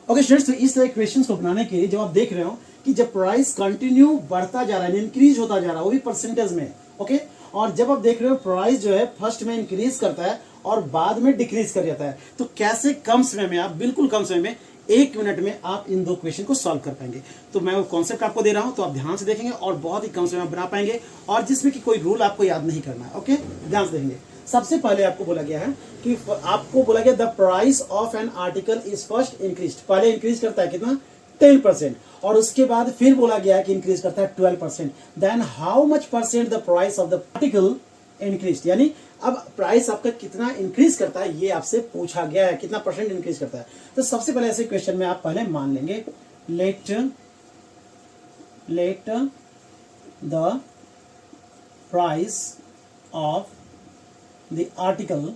Okay students, तो इस तरह क्वेश्चंस को बनाने के लिए जब आप देख रहे हो कि जब प्राइस कंटिन्यू बढ़ता जा रहा है, इंक्रीज होता जा रहा है, वो भी परसेंटेज में, ओके, और जब आप देख रहे हो प्राइस जो है फर्स्ट में इंक्रीज करता है और बाद में डिक्रीज कर जाता है, तो कैसे कम समय में, आप बिल्कुल कम समय में 1 मिनट में आप इन दो क्वेश्चन को सॉल्व कर पाएंगे। तो मैं वो कॉन्सेप्ट आपको दे रहा हूं, तो आप ध्यान से देखेंगे और बहुत ही कम समय में बना पाएंगे, और जिसमें कि कोई रूल आपको याद नहीं करना है। ओके, ध्यान से देखेंगे। सबसे पहले आपको बोला गया है कि आपको बोला गया the price of an article is first increase. पहले इंक्रीज करता है कितना, 10%, और उसके बाद फिर बोला गया है कि इंक्रीज करता है 12%। Then how much percent the price of the article increase, यानी अब प्राइस आपका कितना इंक्रीज करता है ये आपसे पूछा गया है, कितना परसेंट इंक्रीज करता है। तो सबसे पहले ऐसे क्वेश्चन में आप पहले मान लेंगे let the price of the article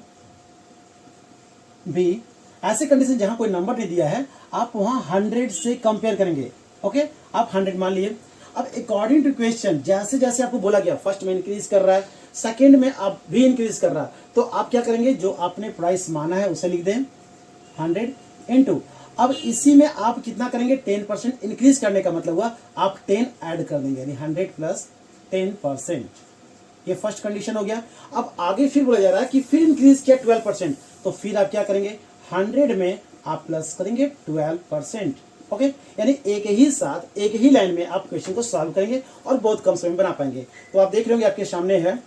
be, ऐसे कंडीशन जहां कोई नंबर नहीं दिया है आप वहां 100 से कंपेयर करेंगे। ओके, आप 100 मान लिए। अब अकॉर्डिंग टू क्वेश्चन जैसे जैसे आपको बोला गया, फर्स्ट में इंक्रीज कर रहा है, सेकंड में आप भी इंक्रीज कर रहा है, तो आप क्या करेंगे, जो आपने प्राइस माना है उसे लिख दें 100 इंटू, अब इसी में आप कितना करेंगे, 10% इंक्रीज करने का मतलब हुआ आप 10 ऐड कर देंगे, यानी 100 प्लस 10%। ये फर्स्ट कंडीशन हो गया। अब आगे फिर बोला जा रहा है कि फिर इंक्रीज किया 12%, तो फिर आप क्या करेंगे, 100 में आप प्लस करेंगे 12%। ओके, यानी एक ही साथ एक ही लाइन में आप क्वेश्चन को सॉल्व करेंगे और बहुत कम समय में बना पाएंगे। तो आप देख रहे होंगे आपके सामने है,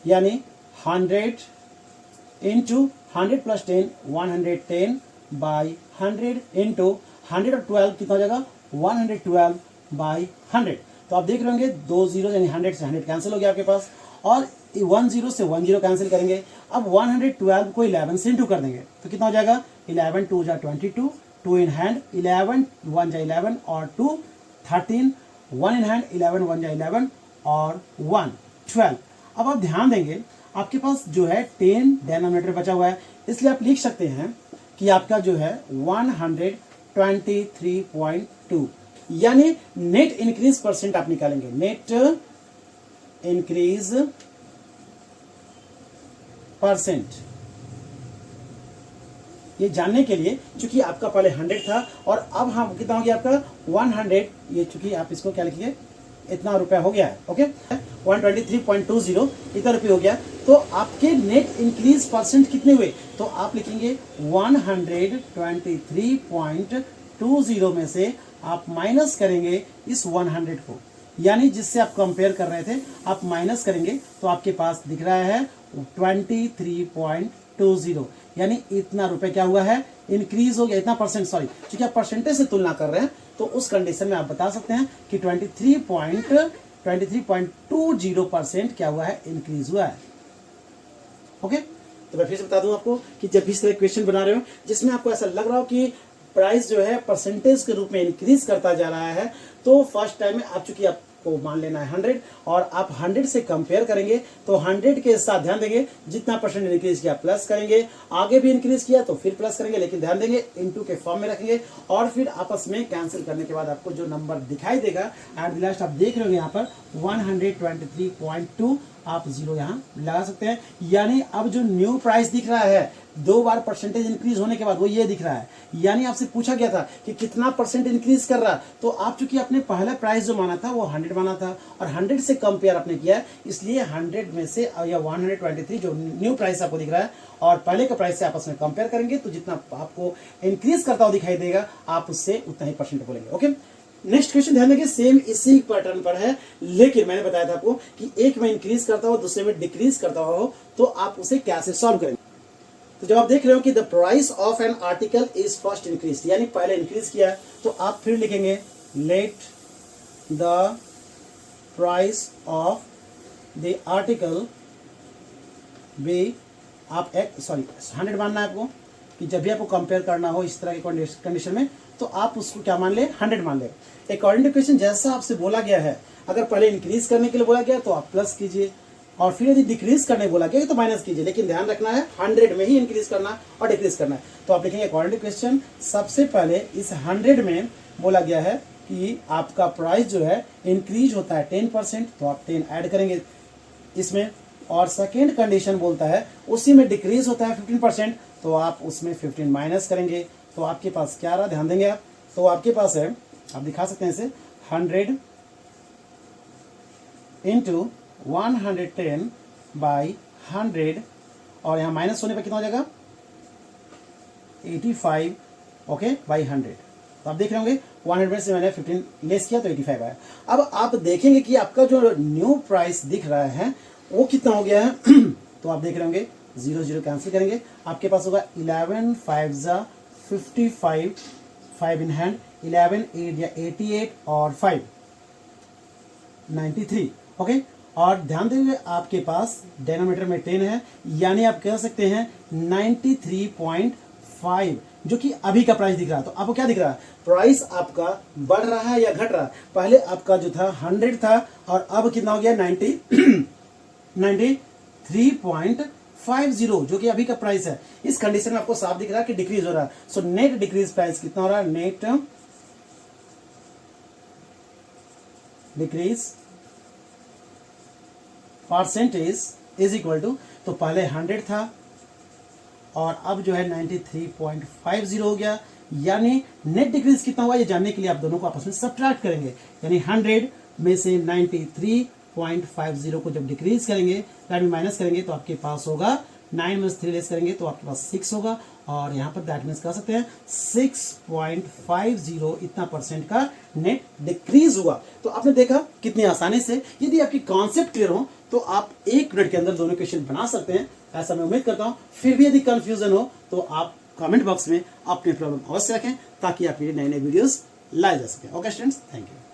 यानी 100 इंटू 100 प्लस 10 110 बाई 100 इंटू 100 और 12 कितना हो जाएगा, 112 बाई 100। तो आप देख रहे होंगे 2 जीरो, यानी 100 से 100 कैंसिल हो गया आपके पास, और 1 जीरो से 1 जीरो कैंसिल करेंगे। अब 112 को 11 से इंटू कर देंगे तो कितना हो जाएगा, 11 2 जा 22, 2 इन हैंड 11 1 जा 11 और 2 13, 1 इन हैंड 11 1 जा 11 और 1 12। अब आप ध्यान देंगे आपके पास जो है 10 डिनोमिनेटर बचा हुआ है, इसलिए आप लिख सकते हैं कि आपका जो है 123.2, यानी नेट इंक्रीज परसेंट आप निकालेंगे, नेट इंक्रीज परसेंट। ये जानने के लिए, चूंकि आपका पहले 100 था और अब हम कितना हो गया आपका 100, ये चूंकि आप इसको क्या लिखिए, इतना रुपया हो गया है। ओके, 123.20 इतना रुपये हो गया, तो आपके नेट इंक्रीज परसेंट कितने हुए, तो आप लिखेंगे 123.20 में से आप माइनस करेंगे इस 100 को, यानी जिससे आप कंपेयर कर रहे थे आप माइनस करेंगे, तो आपके पास दिख रहा है 23.20, यानी इतना रुपए क्या हुआ है, इंक्रीज हो गया, इतना परसेंट, सॉरी, क्योंकि आप परसेंटेज से तुलना कर रहे हैं तो उस कंडीशन में आप बता सकते हैं कि 23.20% क्या हुआ है, इंक्रीज हुआ है। ओके, तो मैं फिर से बता दूं आपको कि जब भी इस तरह क्वेश्चन बना रहे हो जिसमें आपको ऐसा लग रहा हो कि प्राइस जो है परसेंटेज के रूप में इंक्रीज करता जा रहा है, तो फर्स्ट टाइम में आप चूंकि आपको मान लेना है 100 और आप 100 से कंपेयर करेंगे, तो 100 के साथ ध्यान देंगे जितना परसेंट इंक्रीज किया प्लस करेंगे, आगे भी इंक्रीज किया तो फिर प्लस करेंगे, लेकिन ध्यान देंगे इनटू के फॉर्म में रखेंगे, और फिर आपस में कैंसिल करने के बाद आपको जो नंबर दिखाई देगा एट द लास्ट आप देख रहे हो यहाँ पर 123.2, आप जीरो यहाँ लगा सकते हैं। यानी अब जो न्यू प्राइस दिख रहा है 2 बार परसेंटेज इंक्रीज होने के बाद वो ये दिख रहा है, यानी आपसे पूछा गया था कि कितना परसेंट इंक्रीज कर रहा है, तो आप चूंकि अपने पहला प्राइस जो माना था वो 100 माना था और 100 से कंपेयर आपने किया, इसलिए 100 में से या 123 जो न्यू प्राइस आपको दिख रहा है और पहले का प्राइस से आपस में कंपेयर करेंगे, तो जितना आपको इंक्रीज करता हुआ दिखाई देगा आप उससे उतना ही परसेंट बोलेंगे। ओके, नेक्स्ट क्वेश्चन ध्यान देंगे, सेम इसी पैटर्न पर है, लेकिन मैंने बताया था आपको कि एक में इंक्रीज करता हो दूसरे में डिक्रीज करता हो, तो आप उसे कैसे सॉल्व करेंगे। तो जब आप देख रहे हो कि the price of an article is first increase, यानी पहले इंक्रीज किया है, तो आप फिर लिखेंगे let the price of the article be, आप 100 मानना है आपको कि जब भी आपको कंपेयर करना हो इस तरह की कंडीशन में, तो आप उसको क्या मान ले, 100 मान ले। अकॉर्डिंग टू क्वेश्चन जैसा आपसे बोला गया है, अगर पहले इंक्रीज करने के लिए बोला गया तो आप प्लस कीजिए, और फिर यदि डिक्रीज करने बोला गया तो माइनस कीजिए, लेकिन ध्यान रखना है 100 में ही इंक्रीज करना और डिक्रीज करना है। तो आप लिखेंगे अकॉर्डिंग टू क्वेश्चन, सबसे पहले इस 100 में बोला गया है कि आपका प्राइस जो है इंक्रीज होता है 10%, तो आप 10 ऐड करेंगे इसमें, और सेकेंड कंडीशन बोलता है उसी में डिक्रीज होता है 15%, तो आप उसमें 15 माइनस करेंगे, तो आपके पास क्या रहा, ध्यान देंगे आप, तो आपके पास है, आप दिखा सकते हैं इसे, 100 इंटू 110 बाई 100, और यहाँ माइनस होने पर कितना हो जाएगा, 85, ओके, बाई 100। तो आप देख रहे होंगे 100 से मैंने 15 लेस किया तो 85 आया। अब आप देखेंगे कि आपका जो न्यू प्राइस दिख रहा है वो कितना हो गया है तो आप देख रहे होंगे 0 0 कैंसिल करेंगे, आपके पास होगा 11 5 जा 55, 5 इन हैंड, 11 8 या 88 और 5 93, ओके। और ध्यान देंगे आपके पास डिनोमिनेटर में 10 है, यानी आप कह सकते हैं 93.5, जो कि अभी का प्राइस दिख रहा है। तो आपको क्या दिख रहा है, प्राइस आपका बढ़ रहा है या घट रहा है। पहले आपका जो था 100 था और अब कितना हो गया 93.50, जो कि अभी का प्राइस है। इस कंडीशन में आपको साफ दिख रहा है कि डिक्रीज हो रहा है। सो नेट डिक्रीज प्राइस कितना हो रहा है, net decrease percentage is equal to, तो पहले 100 था और अब जो है 93.50 हो गया, यानी नेट डिक्रीज कितना हुआ ये जानने के लिए आप दोनों को आपस में सब्ट्रैक्ट करेंगे, यानी 100 में से 93.50 को जब डिक्रीज करेंगे यानी माइनस करेंगे तो आपके पास होगा 9 में से 3 लेस करेंगे तो आपके पास 6 होगा, और यहाँ पर दैट मीन्स कह सकते हैं 6.50 इतना परसेंट का नेट डिक्रीज हुआ। तो आपने देखा कितनी आसानी से, यदि आपकी कॉन्सेप्ट क्लियर हो तो आप 1 मिनट के अंदर दोनों क्वेश्चन बना सकते हैं, ऐसा मैं उम्मीद करता हूं। फिर भी यदि कंफ्यूजन हो तो आप कमेंट बॉक्स में अपनी प्रॉब्लम अवश्य रखें ताकि आपके लिए नए नए वीडियोस लाए जा सके। Okay students, thank you.